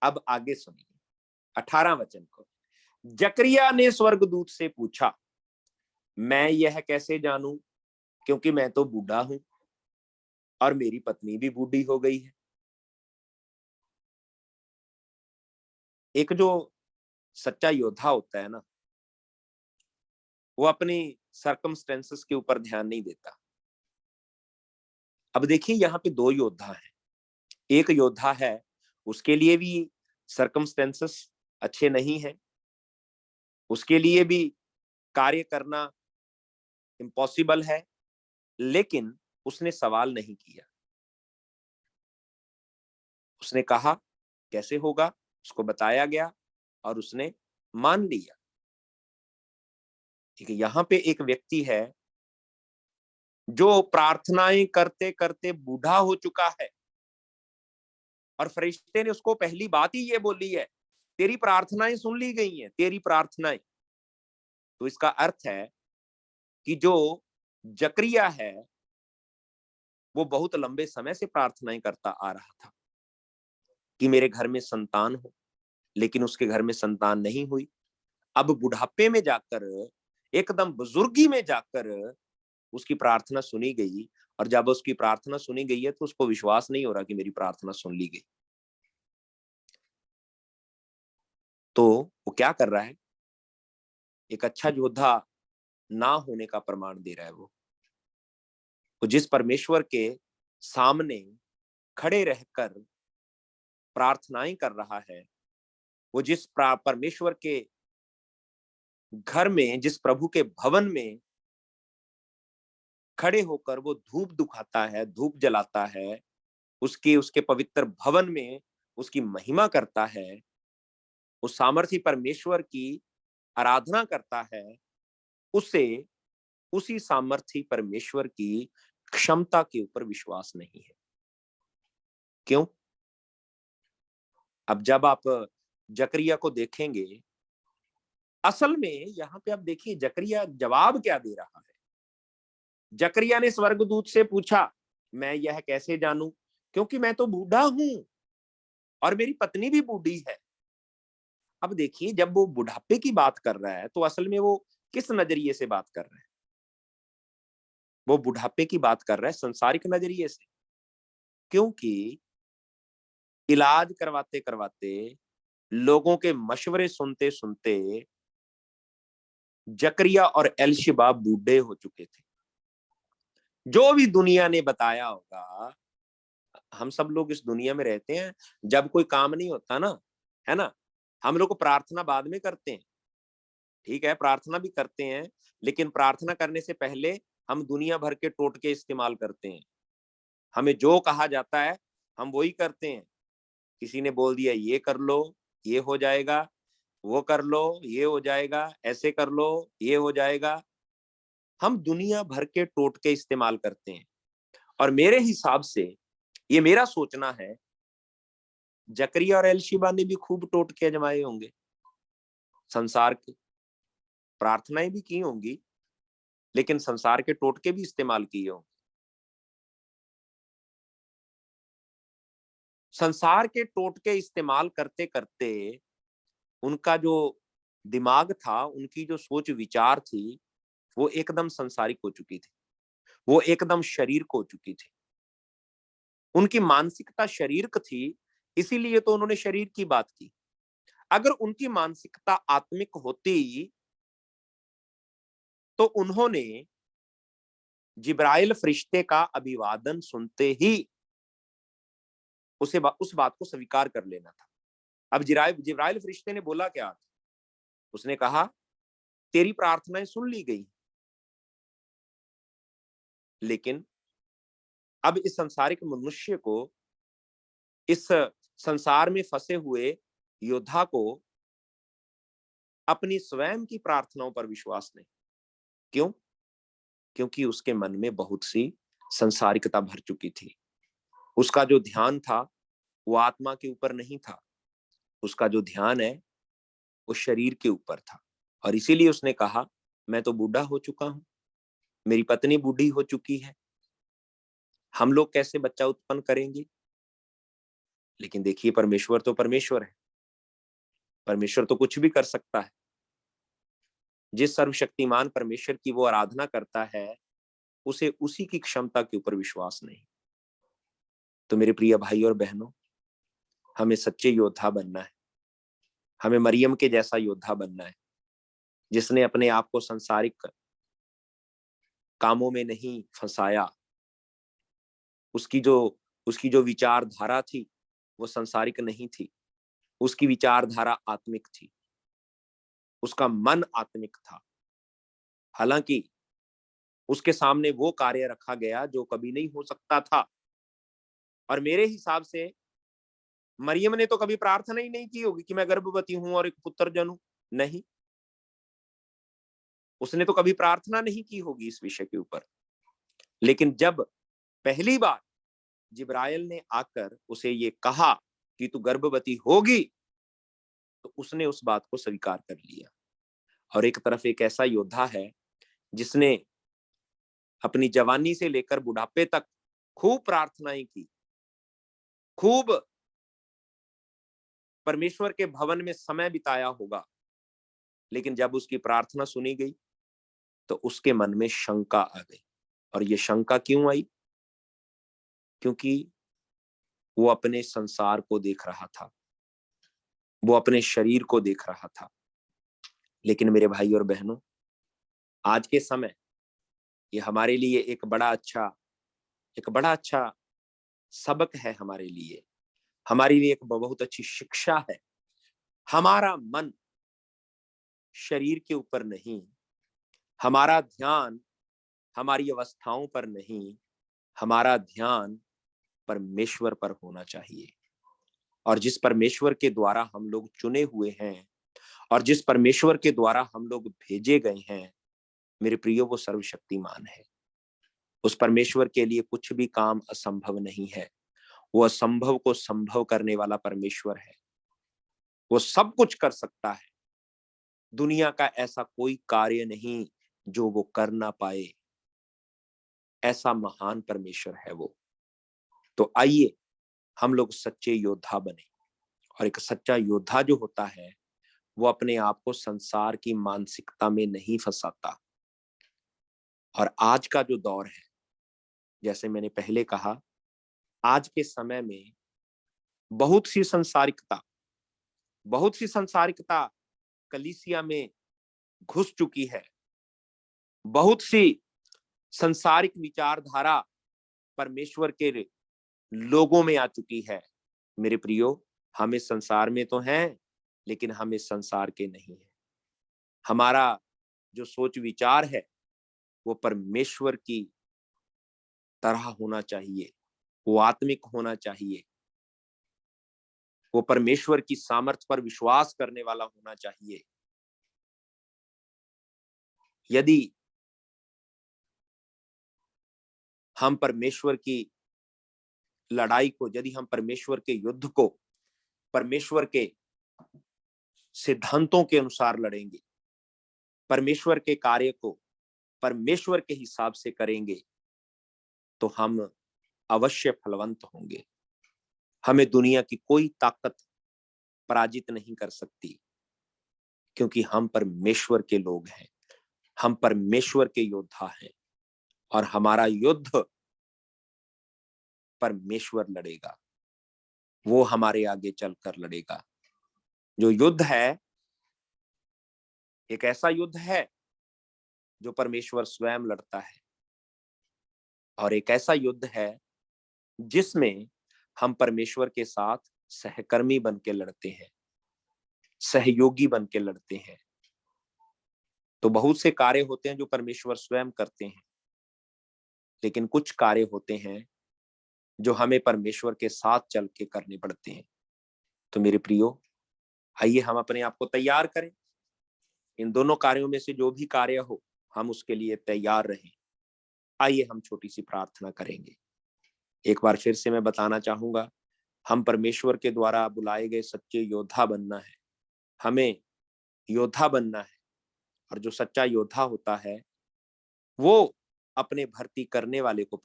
अब आगे सुनिए 18 वचन को। जकरिया ने स्वर्गदूत से पूछा, मैं यह कैसे जानूं, क्योंकि मैं तो बूढ़ा हूं और मेरी पत्नी भी बूढ़ी हो गई है। एक जो सच्चा योद्धा होता है ना, वो अपनी सर्कमस्टेंसेस के ऊपर ध्यान नहीं देता। अब देखिए, यहाँ पे दो योद्धा हैं। एक योद्धा है, उसके लिए भी सर्कमस्टेंसेस अच्छे नहीं है, उसके लिए भी कार्य करना इम्पॉसिबल है, लेकिन उसने सवाल नहीं किया। उसने कहा कैसे होगा, उसको बताया गया और उसने मान लिया। ठीक है, यहाँ पे एक व्यक्ति है जो प्रार्थनाएं करते करते बूढ़ा हो चुका है और फरिश्ते ने उसको पहली बात ही ये बोली है, तेरी प्रार्थनाएं सुन ली गई हैं, तेरी प्रार्थनाएं। तो इसका अर्थ है कि जो जकरिया है वो बहुत लंबे समय से प्रार्थनाएं करता आ रहा था कि मेरे घर में संतान हो, लेकिन उसके घर में संतान नहीं हुई। अब बुढ़ापे में जाकर, एकदम बुजुर्गी में जाकर उसकी प्रार्थना सुनी गई और जब उसकी प्रार्थना सुनी गई है तो उसको विश्वास नहीं हो रहा कि मेरी प्रार्थना सुन ली गई। तो वो क्या कर रहा है, एक अच्छा योद्धा ना होने का प्रमाण दे रहा है। वो जिस परमेश्वर के सामने खड़े रहकर प्रार्थनाएं कर रहा है, वो जिस परमेश्वर के घर में, जिस प्रभु के भवन में खड़े होकर वो धूप दुखाता है, धूप जलाता है, उसके पवित्र भवन में उसकी महिमा करता है, उस सामर्थी परमेश्वर की आराधना करता है, उसे उसी सामर्थी परमेश्वर की क्षमता के ऊपर विश्वास नहीं है। क्यों? अब जब आप जकरिया को देखेंगे, असल में यहां पे आप देखिए जकरिया जवाब क्या दे रहा है। जकरिया ने स्वर्गदूत से पूछा, मैं यह कैसे जानूं, क्योंकि मैं तो बूढ़ा हूं और मेरी पत्नी भी बूढ़ी है। अब देखिए, जब वो बुढ़ापे की बात कर रहा है तो असल में वो किस नजरिए से बात कर रहा है? वो बुढ़ापे की बात कर रहा है संसारिक नजरिए से, क्योंकि इलाज करवाते करवाते, लोगों के मशवरे सुनते सुनते जकरिया और एलशिबा बूढ़े हो चुके थे। जो भी दुनिया ने बताया होगा, हम सब लोग इस दुनिया में रहते हैं, जब कोई काम नहीं होता ना, है ना, हम लोग को प्रार्थना बाद में करते हैं। ठीक है, प्रार्थना भी करते हैं, लेकिन प्रार्थना करने से पहले हम दुनिया भर के टोटके इस्तेमाल करते हैं। हमें जो कहा जाता है हम वही करते हैं। किसी ने बोल दिया ये कर लो, ये हो जाएगा, वो कर लो, ये हो जाएगा, ऐसे कर लो, ये हो जाएगा। हम दुनिया भर के टोटके इस्तेमाल करते हैं और मेरे हिसाब से, ये मेरा सोचना है, जकरिया और एलशिबा ने भी खूब टोटके आजमाए होंगे, संसार के। प्रार्थनाएं भी की होंगी, लेकिन संसार के टोटके भी इस्तेमाल किए होंगे। संसार के टोटके इस्तेमाल करते करते उनका जो दिमाग था, उनकी जो सोच विचार थी, वो एकदम संसारिक हो चुकी थी, वो एकदम शरीर को हो चुकी थी। उनकी मानसिकता शरीर थी, इसीलिए तो उन्होंने शरीर की बात की। अगर उनकी मानसिकता आत्मिक होती तो उन्होंने जिब्राइल फरिश्ते का अभिवादन सुनते ही उस बात को स्वीकार कर लेना था। अब जिब्राइल फरिश्ते ने बोला क्या? उसने कहा तेरी प्रार्थनाएं सुन ली गई। लेकिन अब इस संसारिक मनुष्य को, इस संसार में फंसे हुए योद्धा को अपनी स्वयं की प्रार्थनाओं पर विश्वास नहीं। क्यों? क्योंकि उसके मन में बहुत सी संसारिकता भर चुकी थी। उसका जो ध्यान था वो आत्मा के ऊपर नहीं था, उसका जो ध्यान है वो शरीर के ऊपर था। और इसीलिए उसने कहा मैं तो बूढ़ा हो चुका हूं, मेरी पत्नी बूढ़ी हो चुकी है, हम लोग कैसे बच्चा उत्पन्न करेंगे? लेकिन देखिए, परमेश्वर तो परमेश्वर है, परमेश्वर तो कुछ भी कर सकता है। जिस सर्वशक्तिमान परमेश्वर की वो आराधना करता है, उसे उसी की क्षमता के ऊपर विश्वास नहीं। तो मेरे प्रिय भाई और बहनों, हमें सच्चे योद्धा बनना है। हमें मरियम के जैसा योद्धा बनना है, जिसने अपने आप को संसारिक कामों में नहीं फंसाया। उसकी जो विचारधारा थी वो संसारिक नहीं थी, उसकी विचारधारा आत्मिक थी, उसका मन आत्मिक था। हालांकि उसके सामने वो कार्य रखा गया जो कभी नहीं हो सकता था। और मेरे हिसाब से मरियम ने तो कभी प्रार्थना ही नहीं की होगी कि मैं गर्भवती हूं और एक पुत्र जनूं। नहीं, उसने तो कभी प्रार्थना नहीं की होगी इस विषय के ऊपर। लेकिन जब पहली बार जिब्राइल ने आकर उसे ये कहा कि तू गर्भवती होगी, तो उसने उस बात को स्वीकार कर लिया। और एक तरफ एक ऐसा योद्धा है जिसने अपनी जवानी से लेकर बुढ़ापे तक खूब प्रार्थनाएं की, खूब परमेश्वर के भवन में समय बिताया होगा। लेकिन जब उसकी प्रार्थना सुनी गई तो उसके मन में शंका आ गई। और ये शंका क्यों आई? क्योंकि वो अपने संसार को देख रहा था, वो अपने शरीर को देख रहा था। लेकिन मेरे भाई और बहनों, आज के समय ये हमारे लिए एक बड़ा अच्छा सबक है, हमारे लिए एक बहुत अच्छी शिक्षा है। हमारा मन शरीर के ऊपर नहीं, हमारा ध्यान हमारी अवस्थाओं पर नहीं, हमारा ध्यान परमेश्वर पर होना चाहिए। और जिस परमेश्वर के द्वारा हम लोग चुने हुए हैं और जिस परमेश्वर के द्वारा हम लोग भेजे गए हैं, मेरे प्रियो, वो सर्वशक्तिमान है। उस परमेश्वर के लिए कुछ भी काम असंभव नहीं है। वो असंभव को संभव करने वाला परमेश्वर है। वो सब कुछ कर सकता है। दुनिया का ऐसा कोई कार्य नहीं जो वो कर ना पाए। ऐसा महान परमेश्वर है वो। तो आइए हम लोग सच्चे योद्धा बने। और एक सच्चा योद्धा जो होता है वो अपने आप को संसार की मानसिकता में नहीं फंसाता। और आज का जो दौर है, जैसे मैंने पहले कहा, आज के समय में बहुत सी संसारिकता कलीसिया में घुस चुकी है। बहुत सी संसारिक विचारधारा परमेश्वर के लोगों में आ चुकी है। मेरे प्रियो, हम इस संसार में तो हैं, लेकिन हम इस संसार के नहीं हैं। हमारा जो सोच विचार है वो परमेश्वर की तरह होना चाहिए, वो आत्मिक होना चाहिए, वो परमेश्वर की सामर्थ्य पर विश्वास करने वाला होना चाहिए। यदि हम परमेश्वर की लड़ाई को, यदि हम परमेश्वर के युद्ध को परमेश्वर के सिद्धांतों के अनुसार लड़ेंगे, परमेश्वर के कार्य को परमेश्वर के हिसाब से करेंगे, तो हम अवश्य फलवंत होंगे। हमें दुनिया की कोई ताकत पराजित नहीं कर सकती, क्योंकि हम परमेश्वर के लोग हैं, हम परमेश्वर के योद्धा हैं। और हमारा युद्ध परमेश्वर लड़ेगा, वो हमारे आगे चलकर लड़ेगा। जो युद्ध है एक ऐसा युद्ध है जो परमेश्वर स्वयं लड़ता है, और एक ऐसा युद्ध है जिसमें हम परमेश्वर के साथ सहकर्मी बन के लड़ते हैं, सहयोगी बन के लड़ते हैं। तो बहुत से कार्य होते हैं जो परमेश्वर स्वयं करते हैं, लेकिन कुछ कार्य होते हैं जो हमें परमेश्वर के साथ चल के करने पड़ते हैं। तो मेरे प्रियो, आइए हम अपने आप को तैयार करें। इन दोनों कार्यों में से जो भी कार्य हो, हम उसके लिए तैयार रहें। आइए हम छोटी सी प्रार्थना करेंगे। एक बार फिर से मैं बताना चाहूंगा, हम परमेश्वर के द्वारा बुलाए गए सच्चे योद्धा बनना है। हमें योद्धा बनना है, और जो सच्चा योद्धा होता है वो अपने भर्ती करने वाले को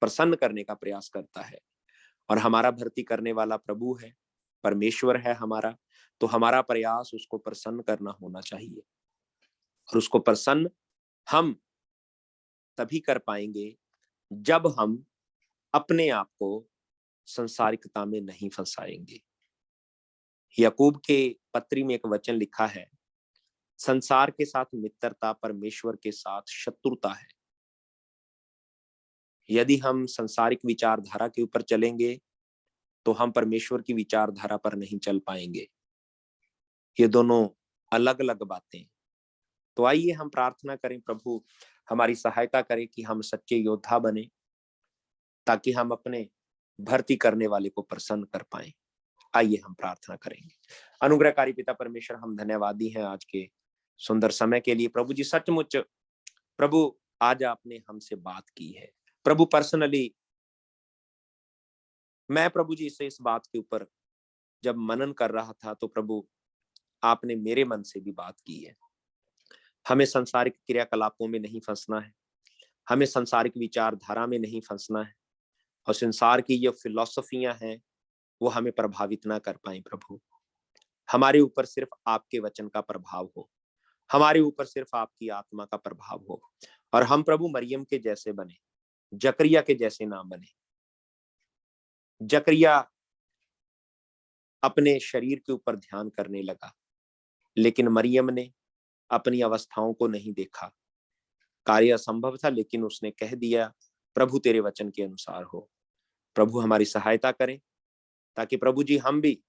प्रसन्न करने का प्रयास करता है। और हमारा भर्ती करने वाला प्रभु है, परमेश्वर है हमारा। तो हमारा प्रयास उसको प्रसन्न करना होना चाहिए, और उसको प्रसन्न हम तभी कर पाएंगे जब हम अपने आप को संसारिकता में नहीं फंसाएंगे। याकूब के पत्री में एक वचन लिखा है, संसार के साथ मित्रता परमेश्वर के साथ शत्रुता है। यदि हम संसारिक विचारधारा के ऊपर चलेंगे तो हम परमेश्वर की विचारधारा पर नहीं चल पाएंगे। ये दोनों अलग अलग बातें। तो आइए हम प्रार्थना करें, प्रभु हमारी सहायता करे कि हम सच्चे योद्धा बने, ताकि हम अपने भर्ती करने वाले को प्रसन्न कर पाएं। आइए हम प्रार्थना करेंगे। अनुग्रहकारी पिता परमेश्वर, हम धन्यवादी हैं आज के सुंदर समय के लिए। प्रभु जी, सचमुच प्रभु आज आपने हमसे बात की है। प्रभु पर्सनली मैं प्रभु जी से इस बात के ऊपर जब मनन कर रहा था, तो प्रभु आपने मेरे मन से भी बात की है। हमें संसारिक क्रियाकलापों में नहीं फंसना है, हमें संसारिक विचारधारा में नहीं फंसना है, और संसार की ये फिलॉसफियां हैं वो हमें प्रभावित ना कर पाए। प्रभु हमारे ऊपर सिर्फ आपके वचन का प्रभाव हो, हमारे ऊपर सिर्फ आपकी आत्मा का प्रभाव हो, और हम प्रभु मरियम के जैसे बने, जकरिया के जैसे ना बने। जकरिया अपने शरीर के ऊपर ध्यान करने लगा, लेकिन मरियम ने अपनी अवस्थाओं को नहीं देखा। कार्य असंभव था, लेकिन उसने कह दिया, प्रभु तेरे वचन के अनुसार हो। प्रभु हमारी सहायता करें, ताकि प्रभु जी हम भी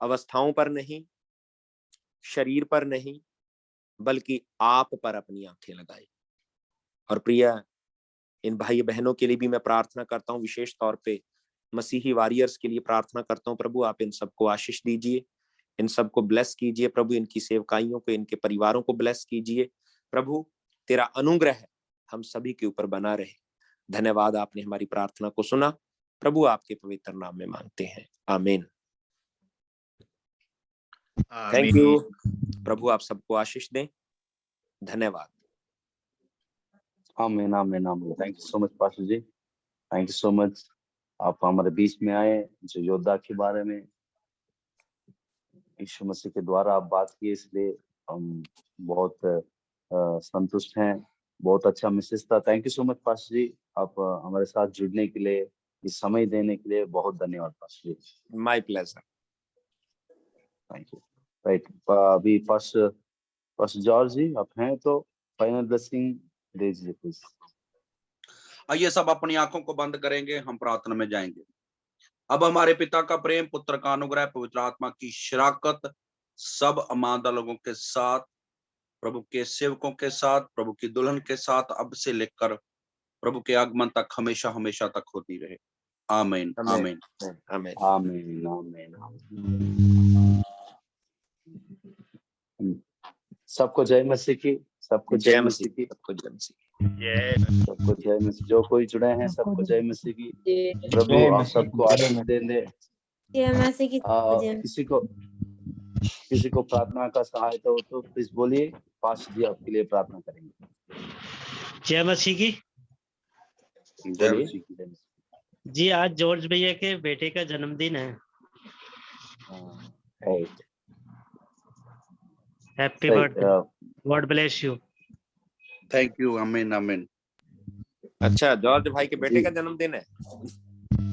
अवस्थाओं पर नहीं, शरीर पर नहीं, बल्कि आप पर अपनी आंखें लगाए। और प्रिय इन भाई बहनों के लिए भी मैं प्रार्थना करता हूँ, विशेष तौर पे मसीही वॉरियर्स के लिए प्रार्थना करता हूँ। प्रभु आप इन सबको आशीष दीजिए, इन सबको ब्लेस कीजिए। प्रभु इनकी सेवकाइयों को, इनके परिवारों को ब्लेस कीजिए। प्रभु तेरा अनुग्रह हम सभी के ऊपर बना रहे। धन्यवाद, आपने हमारी प्रार्थना को सुना। प्रभु आपके पवित्र नाम में मांगते हैं, आमीन। Thank you. प्रभु आप सबको आशीष दें। धन्यवाद। आमीन आमीन आमीन। Thank you so much pastor ji, thank you so much. आप हमारे बीच में आए, जो योद्धा के बारे में यीशु मसीह के द्वारा आप बात की, इसलिए हम बहुत संतुष्ट हैं। बहुत अच्छा मैसेज था। Thank you so much pastor जी, आप हमारे साथ जुड़ने के लिए, इस समय देने के लिए बहुत धन्यवाद pastor ji. My pleasure. Thank you. Right, अभी पास्टर जॉर्ज जी आप हैं तो फाइनल ब्लेसिंग दीजिए प्लीज। आइए सब अपनी आंखों को बंद करेंगे, हम प्रार्थना में जाएंगे। अब हमारे पिता का प्रेम, पुत्र का अनुग्रह, पवित्र आत्मा की शराकत सब अमानदा लोगों के साथ, प्रभु के सेवकों के साथ, प्रभु की दुल्हन के साथ अब से लेकर प्रभु के आगमन तक हमेशा हमेशा तक होती रहे। आमीन आमीन आमीन आमीन आमीन। सबको जय मसीह की, सबको जय मसीह की, सबको जय मसीह। सबको जय मसीह। जो कोई जुड़े हैं सबको जय मसीह की। प्रभु आप सबको आशीष दे। किसी को प्रार्थना का सहायता हो तो प्लीज बोलिए, पास्टर जी आपके लिए प्रार्थना करेंगे। जय मसीह की। जय मसीह की। जय मसीह। जी आज जॉर्ज भैया के बेटे का जन्मदिन है। Happy birthday, God bless you. Thank you. आमीन आमीन। अच्छा, जॉर्ज भाई के बेटे का जन्मदिन है।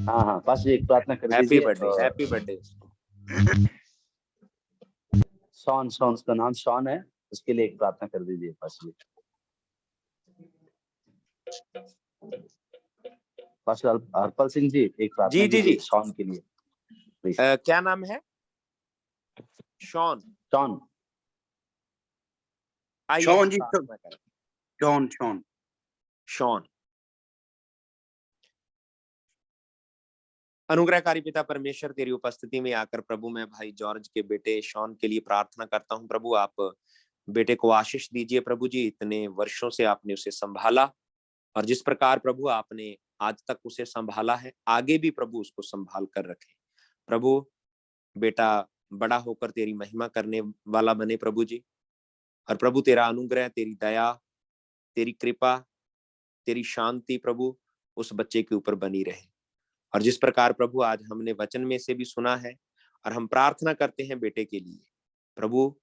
हाँ हाँ पास्टर जी एक प्रार्थना कर हैप्पी दीजिए। Birthday, happy birthday. शॉन, उसका नाम शॉन है। उसके लिए एक प्रार्थना कर दीजिए पास्टर। पास्टर हरपाल सिंह जी एक प्रार्थना कीजिए शॉन के लिए प्लीज। क्या नाम है? शॉन। शॉन शॉन जी, शॉन शॉन शॉन। अनुग्रहकारी पिता परमेश्वर, तेरी उपस्थिति में आकर प्रभु मैं भाई जॉर्ज के बेटे शॉन के लिए प्रार्थना करता हूं। प्रभु आप बेटे को आशीष दीजिए। प्रभु जी इतने वर्षों से आपने उसे संभाला और जिस प्रकार प्रभु आपने आज तक उसे संभाला है, आगे भी प्रभु उसको संभाल कर रखे। प्रभु बेटा बड़ा होकर तेरी महिमा करने वाला बने प्रभु जी। और प्रभु तेरा अनुग्रह, तेरी दया, तेरी कृपा, तेरी शांति प्रभु उस बच्चे के ऊपर बनी रहे। और जिस प्रकार प्रभु आज हमने वचन में से भी सुना है और हम प्रार्थना करते हैं बेटे के लिए, प्रभु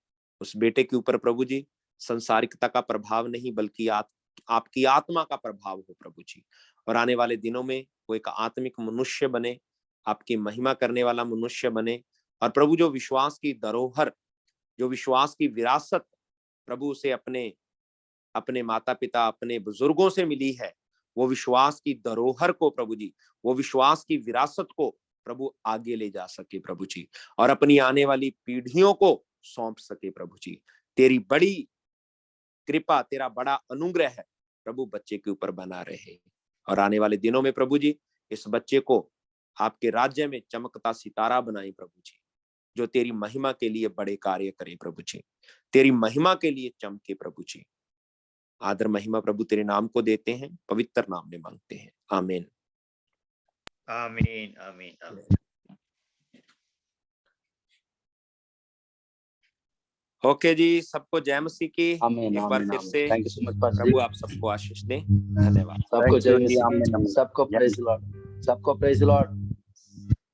उस बेटे के ऊपर प्रभु जी संसारिकता का प्रभाव नहीं बल्कि आपकी आत्मा का प्रभाव हो प्रभु जी। और आने वाले दिनों में वो एक आत्मिक मनुष्य बने, आपकी महिमा करने वाला मनुष्य बने। और प्रभु जो विश्वास की धरोहर, जो विश्वास की विरासत प्रभु उसे अपने माता पिता, अपने बुजुर्गों से मिली है, वो विश्वास की धरोहर को प्रभु जी, वो विश्वास की विरासत को प्रभु आगे ले जा सके प्रभु जी, और अपनी आने वाली पीढ़ियों को सौंप सके प्रभु जी। तेरी बड़ी कृपा, तेरा बड़ा अनुग्रह है प्रभु बच्चे के ऊपर बना रहे। और आने वाले दिनों में प्रभु जी इस बच्चे को आपके राज्य में चमकता सितारा बनाए प्रभु जी, जो तेरी महिमा के लिए बड़े कार्य करे प्रभु जी, तेरी महिमा के लिए चमके प्रभु जी। आदर महिमा प्रभु तेरे नाम को देते हैं, पवित्र नाम में मांगते हैं, आमीन आमीन आमीन आमीन। ओके जी, सबको जय मसीह की। आमीन, एक बार आमीन, फिर आमीन। से thank you so much pastor प्रभु जी। आप सबको आशीष दें। धन्यवाद। सबको जय जी, आमीन, मसीह, आमीन। सबको प्रेज लॉर्ड, सबको प्रेज लॉर्ड,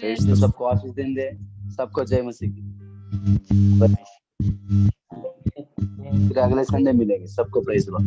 यीशु सबको आशीष दें दे, सबको जय मसीह की। फिर अगले संडे मिलेंगे, सबको प्रेज लॉर्ड।